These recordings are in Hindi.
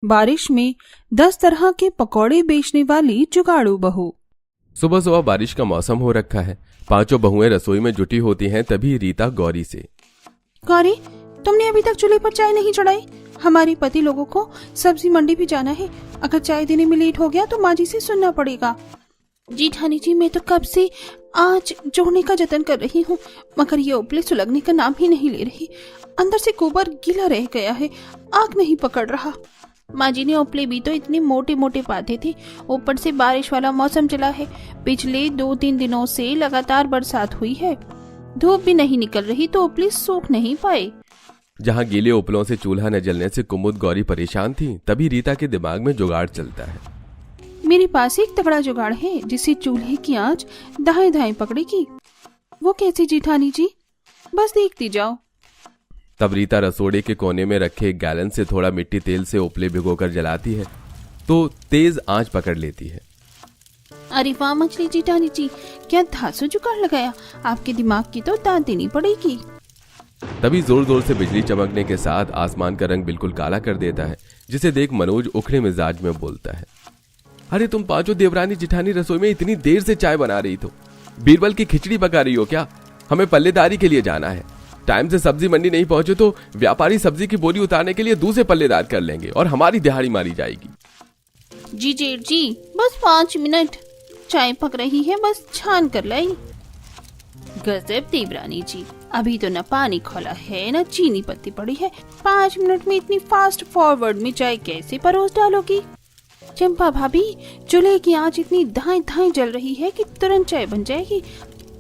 बारिश में 10 तरह के पकौड़े बेचने वाली जुगाड़ू बहू। सुबह सुबह बारिश का मौसम हो रखा है। पांचों बहुएं रसोई में जुटी होती हैं। तभी रीता गौरी से, गौरी, तुमने अभी तक चूल्हे पर चाय नहीं चढ़ाई? हमारे पति लोगों को सब्जी मंडी भी जाना है। अगर चाय देने में लेट हो गया तो माँ जी से सुनना पड़ेगा। जी ठानी जी, मैं तो कब से आज जोड़ने का जतन कर रही हूँ, मगर ये उपले सुलगने का नाम ही नहीं ले रही। अंदर से गोबर गीला रह गया है, आग नहीं पकड़ रहा। माँ जी ने उपले भी तो इतने मोटे मोटे बांधे थे, ऊपर से बारिश वाला मौसम चला है। पिछले 2-3 दिनों से लगातार बरसात हुई है, धूप भी नहीं निकल रही तो उपले सूख नहीं पाए। जहाँ गीले उपलों से चूल्हा न जलने से कुमुद गौरी परेशान थी, तभी रीता के दिमाग में जुगाड़ चलता है। मेरे पास एक तगड़ा जुगाड़ है जिससे चूल्हे की आंच दाएं दाएं पकड़ेगी। वो कैसे जेठानी जी? बस देखती जाओ। तब रीता रसोड़े के कोने में रखे एक गैलन से थोड़ा मिट्टी तेल से उपले भिगोकर जलाती है तो तेज आंच पकड़ लेती है। अरे वाह मछली जेठानी जी, क्या धांसू जुगाड़ लगाया! आपके दिमाग की तो दाद देनी पड़ेगी। तभी जोर जोर से बिजली चमकने के साथ आसमान का रंग बिल्कुल काला कर देता है, जिसे देख मनोज उखड़े मिजाज में बोलता है, अरे तुम पांचों देवरानी जिठानी रसोई में इतनी देर से चाय बना रही तो बीरबल की खिचड़ी पका रही हो क्या? हमें पल्लेदारी के लिए जाना है। टाइम से सब्जी मंडी नहीं पहुंचे तो व्यापारी सब्जी की बोरी उतारने के लिए दूसरे पल्लेदार कर लेंगे और हमारी दिहाड़ी मारी जाएगी। जी जेठ जी, बस 5 मिनट, चाय पक रही है, बस छान कर लाई। गजब देवरानी जी, अभी तो न पानी खोला है न चीनी पत्ती पड़ी है। 5 मिनट में इतनी फास्ट फॉरवर्ड में चाय कैसे परोस डालोगी? चंपा भाभी, चूल्हे की आंच इतनी धाएं धाएं जल रही है कि तुरंत चाय बन जाएगी।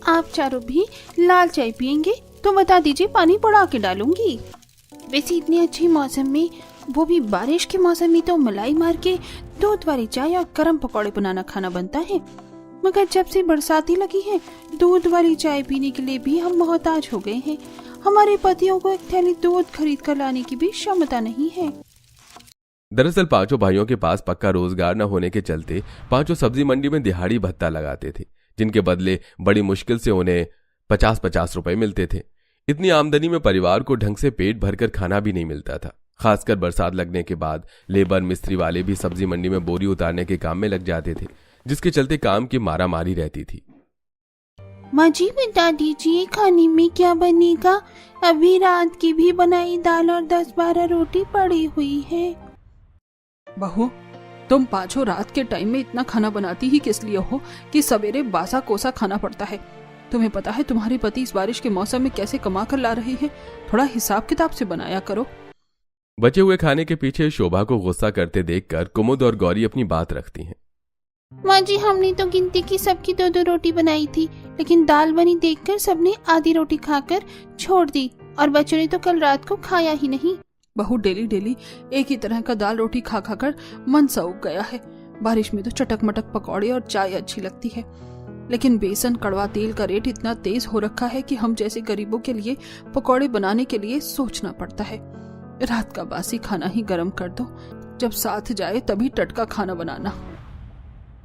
आप चारों भी लाल चाय पियेंगे तो बता दीजिए, पानी बढ़ा के डालूंगी। वैसे इतने अच्छे मौसम में, वो भी बारिश के मौसम में, तो मलाई मार के दूध वाली चाय और गरम पकौड़े बनाना खाना बनता है। मगर जब से बरसाती लगी है, दूध वाली चाय पीने के लिए भी हम मोहताज हो गए हैं। हमारे पतियों को एक थैली दूध खरीद कर लाने की भी क्षमता नहीं है। दरअसल पांचों भाइयों के पास पक्का रोजगार न होने के चलते पांचों सब्जी मंडी में दिहाड़ी भत्ता लगाते थे, जिनके बदले बड़ी मुश्किल से उन्हें 50-50 रुपए मिलते थे। इतनी आमदनी में परिवार को ढंग से पेट भरकर खाना भी नहीं मिलता था। खासकर बरसात लगने के बाद लेबर मिस्त्री वाले भी सब्जी मंडी में बोरी उतारने के काम में लग जाते थे, जिसके चलते काम की मारामारी रहती थी। माँ जी, बता दीजिए खाने में क्या बनेगा? अभी रात की भी बनाई दाल और 10-12 रोटी पड़ी हुई है। बहू, तुम पांचों रात के टाइम में इतना खाना बनाती ही किस लिए हो कि सवेरे बासा कोसा खाना पड़ता है? तुम्हें पता है तुम्हारे पति इस बारिश के मौसम में कैसे कमा कर ला रहे हैं? थोड़ा हिसाब किताब से बनाया करो। बचे हुए खाने के पीछे शोभा को गुस्सा करते देखकर कुमुद और गौरी अपनी बात रखती हैं। माँ जी, हमने तो गिनती की सबकी 2-2 रोटी बनाई थी, लेकिन दाल बनी देखकर सबने आधी रोटी खाकर छोड़ दी और बच्चों ने तो कल रात को खाया ही नहीं। बहू, डेली डेली एक ही तरह का दाल रोटी खा खाकर मन सा उग गया है। बारिश में तो चटक मटक पकौड़े और चाय अच्छी लगती है, लेकिन बेसन कड़वा तेल का रेट इतना तेज हो रखा है कि हम जैसे गरीबों के लिए पकौड़े बनाने के लिए सोचना पड़ता है। रात का बासी खाना ही गर्म कर दो, जब साथ जाए तभी टटका खाना बनाना।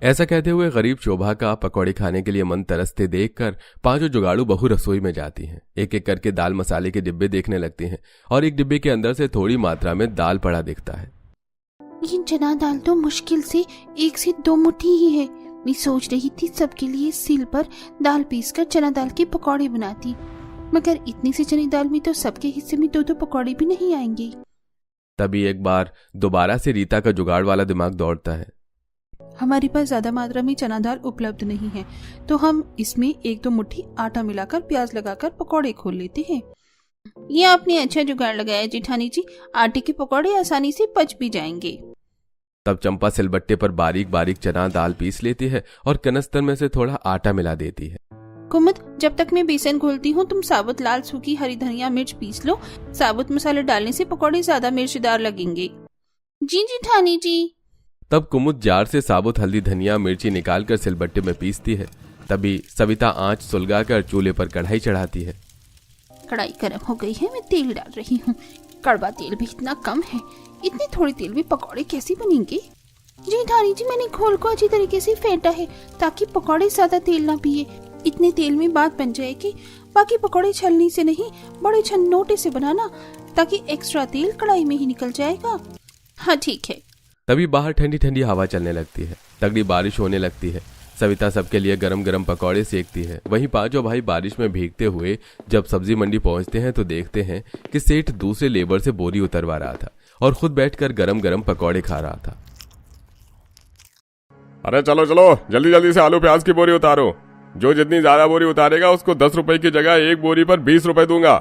ऐसा कहते हुए गरीब शोभा का पकौड़े खाने के लिए मन तरसते देखकर पांचों जुगाड़ू बहू रसोई में जाती हैं। एक एक करके दाल मसाले के डिब्बे देखने लगती हैं और एक डिब्बे के अंदर से थोड़ी मात्रा में दाल पड़ा दिखता है। ये चना दाल तो मुश्किल से 1 से 2 मुट्ठी ही है। मैं सोच रही थी सबके लिए सील पर दाल पीसकर चना दाल के पकौड़े बनाती, मगर इतनी सी चने दाल में तो सबके हिस्से में 2-2 पकौड़े भी नहीं आएंगे। तभी एक बार दोबारा से रीता का जुगाड़ वाला दिमाग दौड़ता है। हमारे पास ज्यादा मात्रा में चना दाल उपलब्ध नहीं है, तो हम इसमें 1-2 मुट्ठी आटा मिलाकर प्याज लगाकर पकौड़े खोल लेते हैं। ये आपने अच्छा जुगाड़ लगाया जेठानी जी, आटे के पकौड़े आसानी से पच भी जाएंगे। तब चंपा सिलबट्टे पर बारीक बारीक चना दाल पीस लेती है और कनस्तर में से थोड़ा आटा मिला देती है। कुमुद, जब तक मैं बेसन घोलती हूँ तुम साबुत लाल सूखी हरी धनिया मिर्च पीस लो। साबुत मसाले डालने से पकौड़े ज्यादा मिर्चदार लगेंगे। जी जेठानी जी। तब कुमुद जार से साबुत हल्दी धनिया मिर्ची निकालकर सिलबट्टे में पीसती है। तभी सविता आंच सुलगाकर चूल्हे पर कढ़ाई चढ़ाती है। कढ़ाई गर्म हो गई है, मैं तेल डाल रही हूँ। कड़वा तेल भी इतना कम है, इतने थोड़े तेल में पकौड़े कैसे बनेंगे? जेठानी जी, मैंने घोल को अच्छी तरीके से फेंटा है ताकि पकौड़े ज्यादा तेल ना पिए। इतने तेल में बात बन जाएगी। बाकी पकौड़े छलनी से नहीं, बड़े छन्नोटे से बनाना, ताकि एक्स्ट्रा तेल कढ़ाई में ही निकल जाएगा। हाँ ठीक है, तभी बाहर ठंडी ठंडी हवा चलने लगती है, तगड़ी बारिश होने लगती है। सविता सबके लिए गरम गरम पकौड़े सेकती है। वहीं पांचों भाई बारिश में भीगते हुए जब सब्जी मंडी पहुंचते हैं तो देखते हैं कि सेठ दूसरे लेबर से बोरी उतरवा रहा था और खुद बैठकर गरम गरम पकौड़े खा रहा था। अरे चलो चलो, जल्दी जल्दी से आलू प्याज की बोरी उतारो। जो जितनी ज्यादा बोरी उतारेगा उसको 10 रुपए की जगह एक बोरी पर 20 रुपए दूंगा।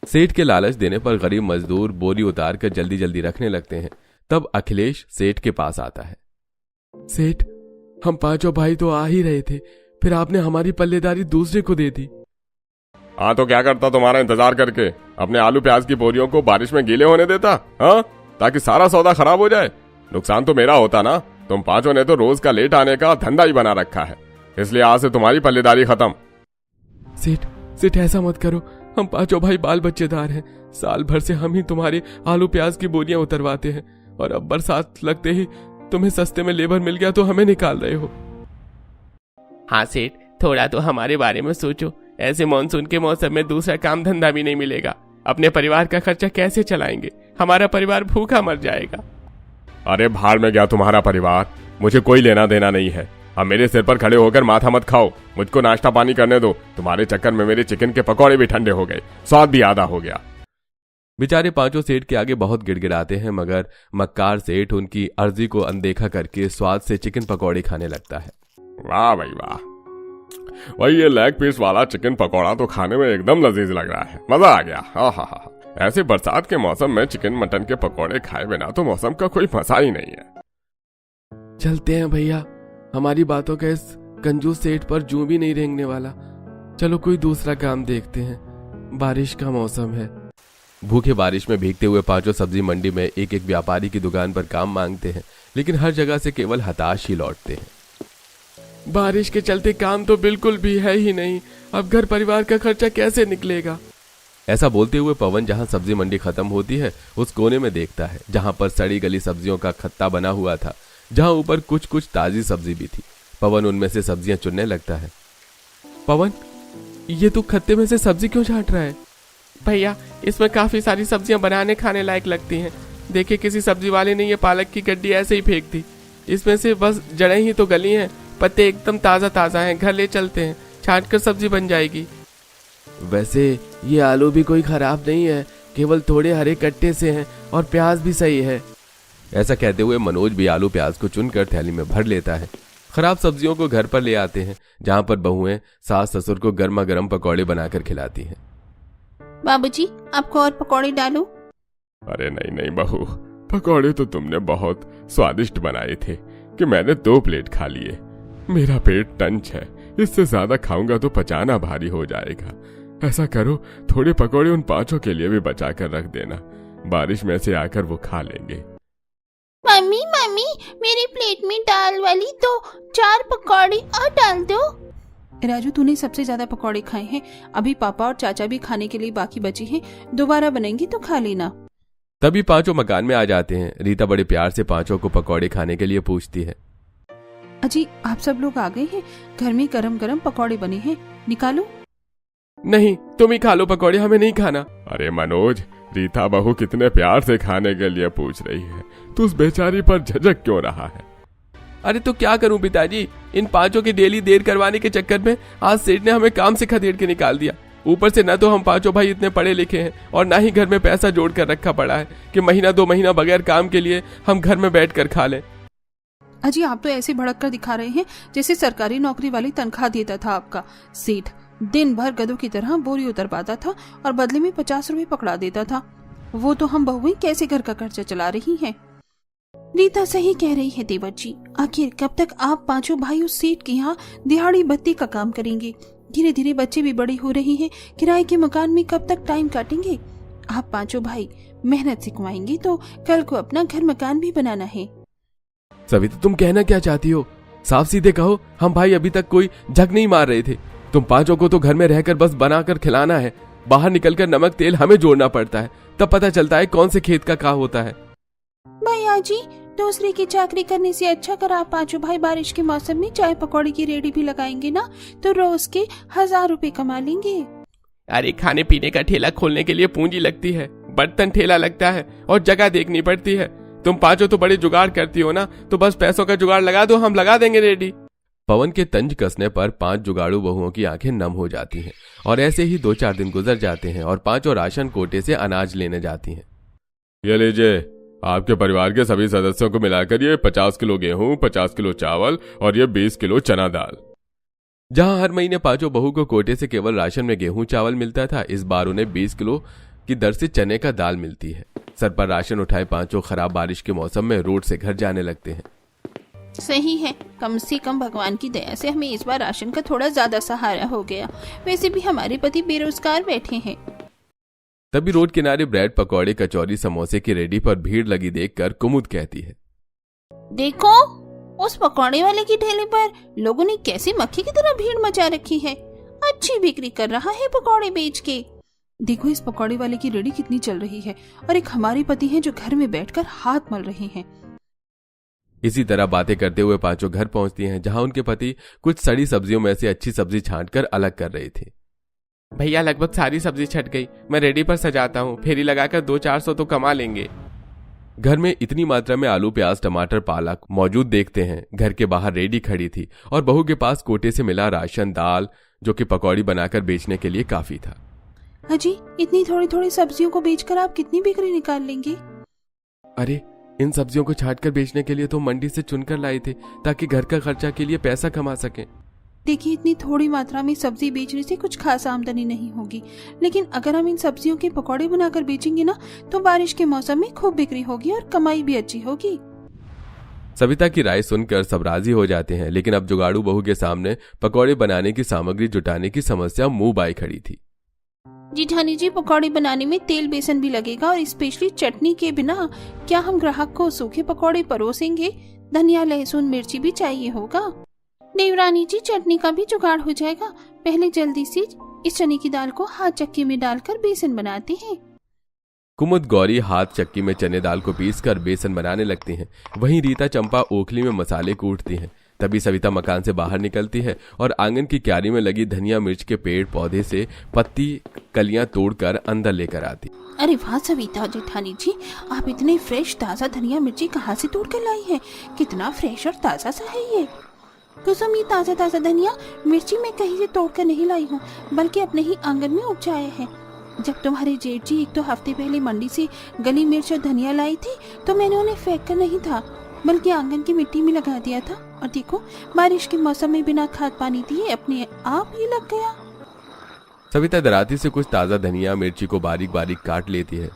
सेठ के लालच देने पर गरीब मजदूर बोरी उतार कर जल्दी जल्दी रखने लगते हैं। तब अखिलेश सेठ के पास आता है। सेठ, हम पांचों भाई तो आ ही रहे थे, फिर आपने हमारी पल्लेदारी दूसरे को दे दी। हाँ तो क्या करता तुम्हारा इंतजार करके, अपने आलू प्याज की बोरियों को बारिश में गीले होने देता? हाँ, ताकि सारा सौदा खराब हो जाए। नुकसान तो मेरा होता ना। तुम पांचों ने तो रोज का लेट आने का धंधा ही बना रखा है, इसलिए आज से तुम्हारी पल्लेदारी खत्म। सेठ ऐसा मत करो, हम पांचों भाई बाल बच्चेदार हैं। साल भर से हम ही तुम्हारे आलू प्याज की बोरियां उतरवाते हैं और अब बरसात लगते ही तुम्हें सस्ते में लेबर मिल गया तो हमें निकाल रहे हो। हाँ सेठ, थोड़ा तो हमारे बारे में सोचो। ऐसे मॉनसून के मौसम में दूसरा काम धंधा भी नहीं मिलेगा। अपने परिवार का खर्चा कैसे चलाएंगे? हमारा परिवार भूखा मर जाएगा। अरे भाड़ में गया तुम्हारा परिवार, मुझे कोई लेना देना नहीं है। अब मेरे सिर पर खड़े होकर माथा मत खाओ, मुझको नाश्ता पानी करने दो। तुम्हारे चक्कर में मेरे चिकन के पकौड़े भी ठंडे हो गए, स्वाद भी आधा हो गया। बेचारे पांचों सेठ के आगे बहुत गिड़गिड़ाते हैं, मगर मक्कार सेठ उनकी अर्जी को अनदेखा करके स्वाद से चिकन पकौड़े खाने लगता है। वाह भाई वाह, वही ये लेग पीस वाला चिकन पकौड़ा तो खाने में एकदम लजीज लग रहा है, मजा आ गया। हाँ हाँ हाँ, ऐसे बरसात के मौसम में चिकन मटन के पकौड़े खाए बिना तो मौसम का कोई मजा ही नहीं है। चलते हैं भैया, हमारी बातों का इस कंजूस सेठ पर जूं भी नहीं रेंगने वाला। चलो कोई दूसरा काम देखते हैं, बारिश का मौसम है। भूखे बारिश में भीगते हुए पांचों सब्जी मंडी में एक एक व्यापारी की दुकान पर काम मांगते हैं, लेकिन हर जगह से केवल हताश ही लौटते हैं। बारिश के चलते काम तो बिल्कुल भी है ही नहीं, अब घर परिवार का खर्चा कैसे निकलेगा? ऐसा बोलते हुए पवन जहां सब्जी मंडी खत्म होती है उस कोने में देखता है जहां पर सड़ी गली सब्जियों का खत्ता बना हुआ था, जहां ऊपर कुछ कुछ ताजी सब्जी भी थी। पवन उनमें से सब्जियां चुनने लगता है। पवन, ये तू खत्ते में से सब्जी क्यों छांट रहा है? भैया, इसमें काफी सारी सब्जियां बनाने खाने लायक लगती हैं। देखिए, किसी सब्जी वाले ने ये पालक की गड्डी ऐसे ही फेंक दी। इसमें से बस जड़ें ही तो गली हैं, पत्ते एकदम ताजा ताजा हैं। घर ले चलते हैं, छांट कर सब्जी बन जाएगी। वैसे ये आलू भी कोई खराब नहीं है, केवल थोड़े हरे कट्टे से हैं और प्याज भी सही है। ऐसा कहते हुए मनोज भी आलू प्याज को चुनकर थैली में भर लेता है। खराब सब्जियों को घर पर ले आते हैं, जहां पर बहुएं सास ससुर को गर्मा गर्म पकौड़े बनाकर खिलाती हैं। बाबूजी, आपको और पकौड़े डालो। अरे नहीं नहीं बहू, पकौड़े तो तुमने बहुत स्वादिष्ट बनाए थे कि मैंने 2 प्लेट खा लिए। मेरा पेट टंच है, इससे ज्यादा खाऊंगा तो पचाना भारी हो जाएगा। ऐसा करो, थोड़े पकौड़े उन पांचों के लिए भी बचा कर रख देना, बारिश में से आकर वो खा लेंगे। मम्मी मम्मी, मेरी प्लेट में दाल वाली 2-4 पकौड़े और डाल दो। राजू, तूने सबसे ज्यादा पकौड़े खाए हैं, अभी पापा और चाचा भी खाने के लिए बाकी बची हैं, दोबारा बनेंगी तो खा लेना। तभी पांचों मकान में आ जाते हैं। रीता बड़े प्यार से पांचों को पकौड़े खाने के लिए पूछती है। अजी, आप सब लोग आ गए हैं, घर में गरम गरम पकौड़े बने हैं, निकालो। नहीं, तुम ही खा लो पकौड़े, हमें नहीं खाना। अरे मनोज, रीता बहू कितने प्यार से खाने के लिए पूछ रही है, तू उस बेचारी पर झिझक क्यों रहा है? अरे तो क्या करूं पिताजी, इन पांचों की डेली देर करवाने के चक्कर में आज सेठ ने हमें काम से खदेड़ के निकाल दिया। ऊपर से न तो हम पांचों भाई इतने पढ़े लिखे हैं और ना ही घर में पैसा जोड़ कर रखा पड़ा है कि महीना 2 महीना बगैर काम के लिए हम घर में बैठ कर खा लें। अजी, आप तो ऐसे भड़क कर दिखा रहे हैं जैसे सरकारी नौकरी वाली तनख्वाह देता था आपका सेठ। दिन भर गधों की तरह बोरी उतर पाता था और बदले में 50 रुपए पकड़ा देता था। वो तो हम बहुएं कैसे घर का खर्चा चला रही हैं। रीता सही कह रही है देवर जी, आखिर कब तक आप पांचों भाई उस सेठ के यहाँ दिहाड़ी बत्ती का काम करेंगे? धीरे धीरे बच्चे भी बड़े हो रहे हैं, किराए के मकान में कब तक टाइम काटेंगे? आप पांचों भाई मेहनत से कमाएंगे तो कल को अपना घर मकान भी बनाना है। सविता, तुम कहना क्या चाहती हो? साफ सीधे कहो, हम भाई अभी तक कोई झक नहीं मार रहे थे। तुम पांचों को तो घर में रहकर बस बनाकर खिलाना है, बाहर निकलकर नमक तेल हमें जोड़ना पड़ता है, तब पता चलता है कौन से खेत का क्या होता है। भैया जी, दूसरे की चाकरी करने से अच्छा कर आप पांचों भाई बारिश के मौसम में चाय पकौड़े की रेडी भी लगाएंगे ना, तो रोज के 1000 रुपए कमा लेंगे। अरे, खाने पीने का ठेला खोलने के लिए पूंजी लगती है, बर्तन ठेला लगता है और जगह देखनी पड़ती है। तुम पांचों तो बड़ी जुगाड़ करती हो ना, तो बस पैसों का जुगाड़ लगा दो, हम लगा देंगे रेडी। पवन के तंज कसने पर 5 जुगाड़ू बहुओं की आंखें नम हो जाती हैं और ऐसे ही 2-4 दिन गुजर जाते हैं और 5 राशन कोटे से अनाज लेने जाती हैं। ये लीजिए, आपके परिवार के सभी सदस्यों को मिलाकर ये 50 किलो गेहूं, 50 किलो चावल और ये 20 किलो चना दाल। जहां हर महीने 5 बहू को कोटे से केवल राशन में गेहूं चावल मिलता था, इस बार उन्हें 20 किलो की दर से चने का दाल मिलती है। सर पर राशन उठाए 5 खराब बारिश के मौसम में रोड से घर जाने लगते हैं। सही है, कम से कम भगवान की दया से हमें इस बार राशन का थोड़ा ज्यादा सहारा हो गया। वैसे भी हमारे पति बेरोजगार बैठे हैं। तभी रोड किनारे ब्रेड पकौड़े कचौरी समोसे की रेडी पर भीड़ लगी देखकर कुमुद कहती है, देखो उस पकौड़े वाले की ठेले पर लोगों ने कैसे मक्खी की तरह भीड़ मचा रखी है। अच्छी बिक्री कर रहा है पकौड़े बेच के। देखो इस पकौड़े वाले की रेडी कितनी चल रही है, और एक हमारे पति हैं जो घर में बैठकर हाथ मल रहे हैं। इसी तरह बातें करते हुए 5 घर पहुंचती हैं, जहां उनके पति कुछ सड़ी सब्जियों में से अच्छी सब्जी छांटकर अलग कर रहे थे। भैया लगभग सारी सब्जी छट गई, मैं रेडी पर सजाता हूँ, फेरी लगाकर 200-400 तो कमा लेंगे। घर में इतनी मात्रा में आलू, प्याज, टमाटर, पालक मौजूद देखते हैं। घर के बाहर रेडी खड़ी थी और बहू के पास कोटे से मिला राशन, दाल, जो कि पकौड़ी बनाकर बेचने के लिए काफी था। अजी, इतनी थोड़ी थोड़ी सब्जियों को बेचकर आप कितनी बिक्री निकाल लेंगे? अरे, इन सब्जियों को छांटकर बेचने के लिए तो मंडी से चुनकर लाए थे, ताकि घर का खर्चा के लिए पैसा कमा सके। देखिए, इतनी थोड़ी मात्रा में सब्जी बेचने से कुछ खास आमदनी नहीं होगी, लेकिन अगर हम इन सब्जियों के पकौड़े बनाकर बेचेंगे ना, तो बारिश के मौसम में खूब बिक्री होगी और कमाई भी अच्छी होगी। सविता की राय सुनकर सब राजी हो जाते हैं, लेकिन अब जुगाड़ू बहू के सामने पकौड़े बनाने की सामग्री जुटाने की समस्या मुंह बाई खड़ी थी। जिठानी जी, पकौड़े बनाने में तेल बेसन भी लगेगा और स्पेशली चटनी के बिना क्या हम ग्राहक को सूखे पकौड़े परोसेंगे? धनिया, लहसुन, मिर्ची भी चाहिए होगा। देवरानी जी, चटनी का भी जुगाड़ हो जाएगा। पहले जल्दी से इस चने की दाल को हाथ चक्की में डालकर बेसन बनाते हैं। कुमुद गौरी हाथ चक्की में चने दाल को पीसकर बेसन बनाने लगती हैं। वहीं रीता चंपा ओखली में मसाले कूटती हैं। तभी सविता मकान से बाहर निकलती है और आंगन की क्यारी में लगी धनिया मिर्च के पेड़ पौधे से पत्ती कलियां तोड़कर अंदर लेकर आती। अरे वाह सविता जेठानी जी, आप इतने फ्रेश ताज़ा धनिया मिर्ची कहाँ से तोड़ कर लाई है? कितना फ्रेश और ताज़ा सा है ये। कुसुम, ये ताज़ा ताज़ा धनिया मिर्ची मैं कहीं से तोड़ कर नहीं लाई हूँ, बल्कि अपने ही आंगन में उपजाया है। जब तुम्हारे जेठ जी 1-2 हफ्ते पहले मंडी से गली मिर्च और धनिया लाई थी, तो मैंने उन्हें फेंक कर नहीं था, बल्कि आंगन की मिट्टी में लगा दिया था। और देखो, बारिश के मौसम में बिना खाद पानी दिए अपने आप ही लग गया। सविता दराती से कुछ ताज़ा धनिया मिर्ची को बारीक बारीक काट लेती है।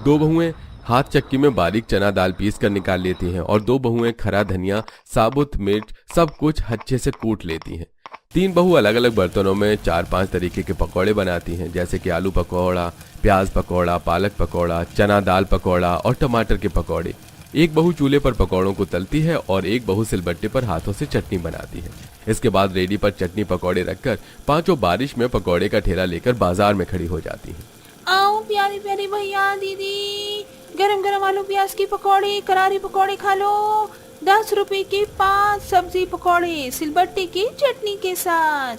2 बहुएं हाथ चक्की में बारीक चना दाल पीस कर निकाल लेती हैं और 2 बहुएं खरा धनिया, साबुत मिर्च सब कुछ अच्छे से कूट लेती हैं। 3 बहू अलग अलग बर्तनों में 4-5 तरीके के पकौड़े बनाती हैं, जैसे कि आलू पकौड़ा, प्याज पकौड़ा, पालक पकौड़ा, चना दाल पकौड़ा और टमाटर के पकौड़े। एक बहू चूल्हे पर पकौड़ों को तलती है और एक बहू सिलबट्टे पर हाथों से चटनी बनाती है। इसके बाद रेडी पर चटनी पकौड़े रखकर 5 बारिश में पकौड़े का ठेला लेकर बाजार में खड़ी हो जाती हैं। आओ प्यारे प्यारे भैया दीदी, गरम गरम आलू प्याज की पकौड़े, करारी पकौड़े खा लो। 10 रुपए के 5 सब्जी पकौड़े सिलबट्टे की चटनी के साथ।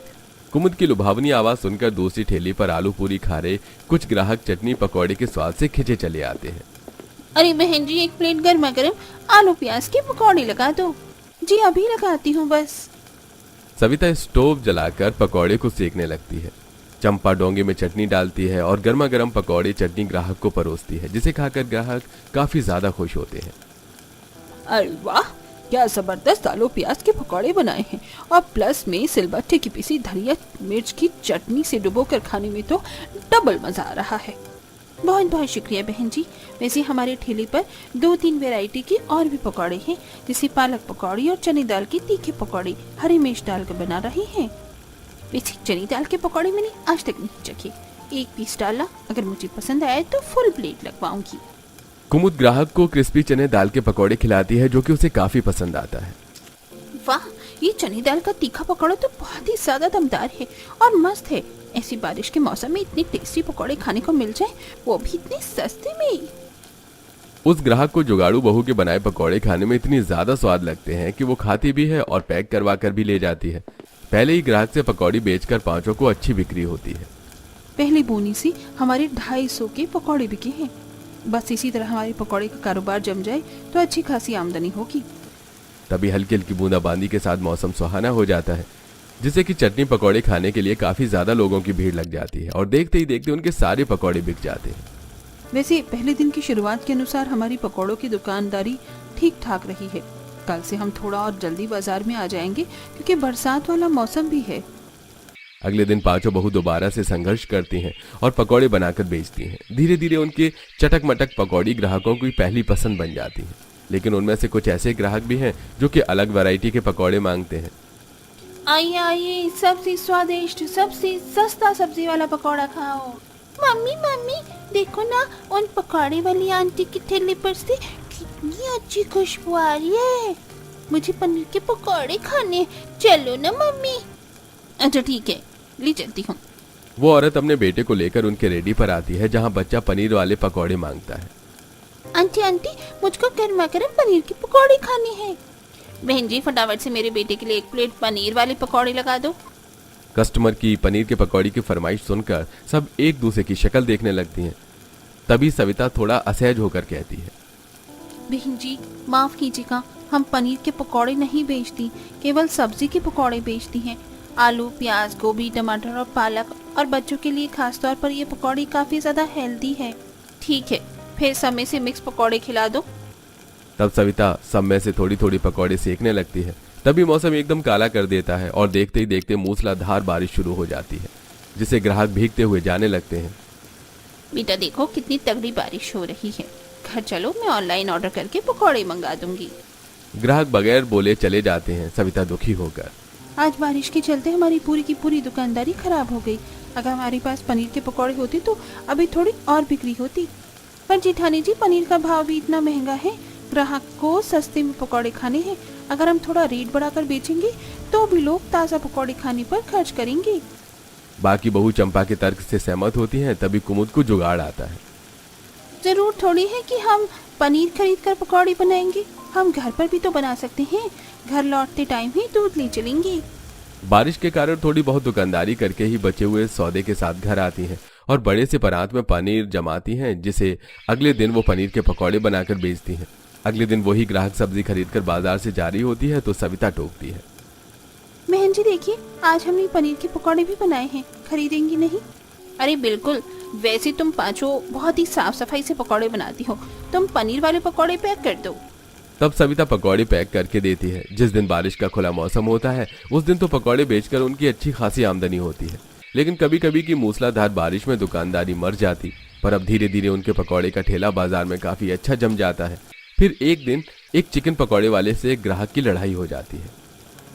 कुमुद की लुभावनी आवाज सुनकर दूसरी ठेली पर आलू पूरी खा रहे कुछ ग्राहक चटनी पकौड़े के स्वाद से खिंचे चले आते हैं। अरे बहन जी, 1 प्लेट गर्मा गर्म आलू प्याज के पकौड़े लगा दो। जी अभी लगाती हूँ बस। सविता स्टोव जलाकर पकौड़े को सेकने लगती है। चंपा डोंगे में चटनी डालती है और गर्मा गर्म पकौड़े चटनी ग्राहक को परोसती है, जिसे खाकर ग्राहक काफी ज्यादा खुश होते हैं। अरे वाह, क्या जबरदस्त आलू प्याज के पकौड़े बनाए हैं, और प्लस में सिलबट्टे की पीसी धनिया मिर्च की चटनी से डुबोकर खाने में तो डबल मजा आ रहा है। बहुत बहुत शुक्रिया बहन जी। वैसे हमारे ठेले पर 2-3 वैरायटी के और भी पकौड़े हैं, जैसे पालक पकौड़ी और चने दाल के तीखे पकौड़े हरी मिर्च डालकर बना रहे हैं। वैसे चने दाल के पकौड़े मैंने आज तक नहीं चखे। 1 पीस डालना, अगर मुझे पसंद आए तो फुल प्लेट लगवाऊंगी। कुमुद ग्राहक को क्रिस्पी चने दाल के पकौड़े खिलाती है, जो कि उसे काफी पसंद आता है। वाह, ये चने दाल का तीखा पकौड़ा तो बहुत ही ज्यादा दमदार है और मस्त है। ऐसी बारिश के मौसम में इतने टेस्टी पकौड़े खाने को मिल जाए, वो भी इतने सस्ते में। उस ग्राहक को जुगाड़ू बहू के बनाए पकौड़े खाने में इतनी ज्यादा स्वाद लगते हैं कि वो खाती भी है और पैक करवा कर भी ले जाती है। पहले ही ग्राहक से पकौड़ी बेचकर 5 को अच्छी बिक्री होती है। पहली बोनी से हमारे 250 के पकौड़े बिके हैं। बस इसी तरह हमारी पकौड़े का कारोबार जम जाए तो अच्छी खासी आमदनी होगी। तभी हल्की हल्की बूंदाबांदी के साथ मौसम सुहाना हो जाता है, जिससे कि चटनी पकौड़े खाने के लिए काफी ज्यादा लोगों की भीड़ लग जाती है और देखते ही देखते उनके सारे पकौड़े बिक जाते हैं। वैसे पहले दिन की शुरुआत के अनुसार हमारी पकौड़ों की दुकानदारी ठीक ठाक रही है। कल से हम थोड़ा और जल्दी बाजार में आ जाएंगे क्योंकि बरसात वाला मौसम भी है। अगले दिन पांचों बहू दोबारा से संघर्ष करती हैं और पकौड़े बनाकर बेचती हैं। धीरे धीरे उनके चटक मटक पकौड़ी ग्राहकों की पहली पसंद बन जाती है, लेकिन उनमें से कुछ ऐसे ग्राहक भी हैं जो कि अलग वैरायटी के पकौड़े मांगते हैं। आइए आइए, सबसे स्वादिष्ट सबसे सस्ता सब्जी वाला पकौड़ा खाओ। मम्मी मम्मी देखो ना, उन पकौड़े वाली आंटी की ठेले पर से कितनी अच्छी खुशबू आ रही है। मुझे पनीर के पकौड़े खाने, चलो ना मम्मी। अच्छा ठीक है, ले चलती हूँ। वो औरत अपने बेटे को लेकर उनके रेडी पर आती है, जहाँ बच्चा पनीर वाले पकौड़े मांगता है। आंटी आंटी, मुझको गर्मा गर्म पनीर के पकौड़े खाने हैं। बहन जी फटाफट से मेरे बेटे के लिए 1 प्लेट पनीर वाले पकौड़े लगा दो। कस्टमर की पनीर के पकौड़ी की फरमाइश सुनकर सब एक दूसरे की शक्ल देखने लगती हैं। तभी सविता थोड़ा असहज होकर कहती है, बहन जी माफ कीजिएगा, हम पनीर के पकौड़े नहीं बेचती, केवल सब्जी के पकौड़े बेचती हैं। आलू, प्याज, गोभी, टमाटर और पालक, और बच्चों के लिए खास तौर पर ये पकौड़ी काफी ज्यादा हेल्दी है। ठीक है, फिर समय से मिक्स पकौड़े खिला दो। तब सविता सब में से थोड़ी थोड़ी पकौड़े सेकने लगती है। तभी मौसम एकदम काला कर देता है और देखते ही देखते मूसलाधार बारिश शुरू हो जाती है, जिसे ग्राहक भीगते हुए जाने लगते हैं। बेटा देखो कितनी तगड़ी बारिश हो रही है, घर चलो, मैं ऑनलाइन ऑर्डर करके पकौड़े मंगा दूंगी। ग्राहक बगैर बोले चले जाते हैं। सविता दुखी होकर, आज बारिश के चलते हमारी पूरी की पूरी दुकानदारी खराब हो गई। अगर हमारे पास पनीर के पकौड़े होते तो अभी थोड़ी और बिक्री होती। पर जेठानी जी, पनीर का भाव भी इतना महंगा है, ग्राहक को सस्ते में पकौड़े खाने हैं। अगर हम थोड़ा रेट बढ़ाकर बेचेंगे तो भी लोग ताज़ा पकौड़े खाने पर खर्च करेंगे। बाकी बहू चंपा के तर्क से सहमत होती हैं। तभी कुमुद को जुगाड़ आता है। जरूर थोड़ी है कि हम पनीर खरीद कर पकौड़े बनाएंगे, हम घर पर भी तो बना सकते हैं। घर लौटते टाइम ही दूध ले चलेंगे। बारिश के कारण थोड़ी बहुत दुकानदारी करके ही बचे हुए सौदे के साथ घर आती हैं और बड़े से परात में पनीर जमाती हैं, जिसे अगले दिन वो पनीर के पकौड़े बनाकर बेचती हैं। अगले दिन वही ग्राहक सब्जी खरीदकर बाजार से जारी होती है तो सविता टोकती है, बहन जी देखिए, आज हमने पनीर के पकौड़े भी बनाए हैं, खरीदेंगी नहीं? अरे बिल्कुल, वैसे तुम पांचों बहुत ही साफ सफाई से पकौड़े बनाती हो, तुम पनीर वाले पकौड़े पैक कर दो। तब सविता पकौड़े पैक करके देती है। जिस दिन बारिश का खुला मौसम होता है उस दिन तो पकौड़े बेचकर उनकी अच्छी खासी आमदनी होती है, लेकिन कभी कभी की मूसलाधार बारिश में दुकानदारी मर जाती। पर अब धीरे धीरे उनके पकौड़े का ठेला बाजार में काफी अच्छा जम जाता है। फिर एक दिन एक चिकन पकौड़े वाले से एक ग्राहक की लड़ाई हो जाती है।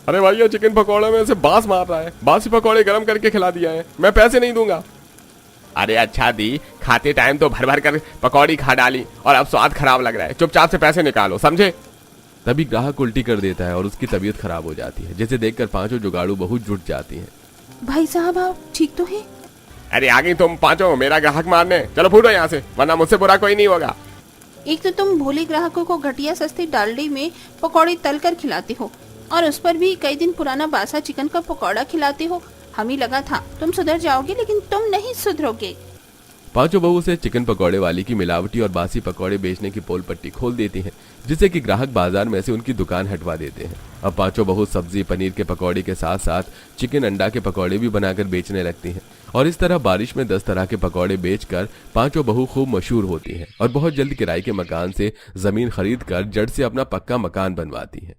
अरे भैया, चिकन पकौड़े में से बांस मार रहा है, बासी पकौड़े गरम करके खिला दिया है, मैं पैसे नहीं दूंगा। अरे अच्छा दी, खाते टाइम तो भर भर कर पकौड़ी खा डाली और अब स्वाद खराब लग रहा है, चुपचाप से पैसे निकालो, समझे? तभी ग्राहक उल्टी कर देता है और उसकी तबीयत खराब हो जाती है, जिसे देखकर पांचों जुगाड़ू बहुत जुट जाती हैं। भाई साहब, आप ठीक तो है? अरे आ गई तुम पांचों मेरा ग्राहक मारने, चलो फूटो यहाँ से, वरना मुझसे बुरा कोई नहीं होगा। एक तो तुम भोले ग्राहकों को घटिया सस्ते डालडे में पकौड़े तल कर खिलाते हो, और उस पर भी कई दिन पुराना बासा चिकन का पकौड़ा खिलाते हो। हमें लगा था तुम सुधर जाओगे, लेकिन तुम नहीं सुधरोगे। पांचों बहू से चिकन पकौड़े वाली की मिलावटी और बासी पकौड़े बेचने की पोल पट्टी खोल देती हैं, जिससे कि ग्राहक बाजार में से उनकी दुकान हटवा देते हैं। अब पांचों बहू सब्जी पनीर के पकौड़े के साथ साथ चिकन अंडा के पकौड़े भी बनाकर बेचने लगती हैं, और इस तरह बारिश में 10 तरह के पकौड़े बेचकर पांचों बहू खूब मशहूर होती हैं और बहुत जल्द किराए के मकान से जमीन खरीद कर जड़ से अपना पक्का मकान बनवाती हैं।